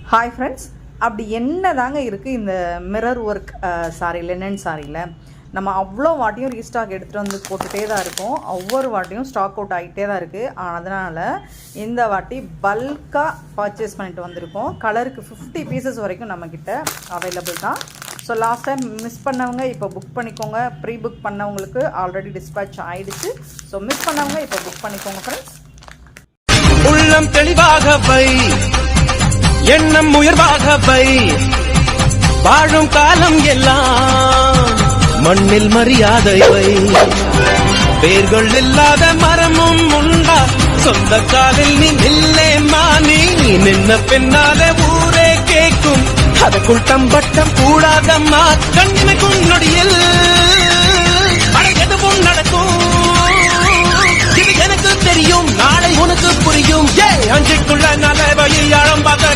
Hi friends, அப்படி என்ன தாங்க இருக்குது இந்த மிரர் ஒர்க் சாரி, லெனன் சாரியில் நம்ம அவ்வளோ வாட்டியும் ரீஸ்டாக் எடுத்துகிட்டு வந்து போட்டுகிட்டே தான் இருக்கோம். ஒவ்வொரு வாட்டியும் ஸ்டாக் அவுட் ஆகிட்டே தான் இருக்குது. அதனால் இந்த வாட்டி பல்காக பர்ச்சேஸ் பண்ணிட்டு வந்திருக்கோம். கலருக்கு 50 பீசஸ் வரைக்கும் நம்மக்கிட்ட அவைலபிள் தான். ஸோ லாஸ்ட் டைம் மிஸ் பண்ணவங்க இப்போ புக் பண்ணிக்கோங்க. ப்ரீ புக் பண்ணவங்களுக்கு ஆல்ரெடி டிஸ்பேட்ச் ஆகிடுச்சு. ஸோ மிஸ் பண்ணவங்க இப்போ புக் பண்ணிக்கோங்க ஃப்ரெண்ட்ஸ். உள்ளம் தெளிவாக வை, எண்ணம் உயர்வாக வை, வாழும் காலம் எல்லாம் மண்ணில் மரியாதை வை. வேர்கள் இல்லாத மரமும் உண்டா, சொந்த காலில் நீ நில்லே மானி, நின்ன பின்னாலே ஊரே கேட்கும். அதற்குள் தம்பட்டம் கூடாதம்மா, கண்ணிமைக்கும் நொடியில் எதுவும் நடக்கும். இது எனக்கு தெரியும், நாளை உனக்கு புரியும். அஞ்சுக்குள்ள நலவையில் ஆழம் பார்த்த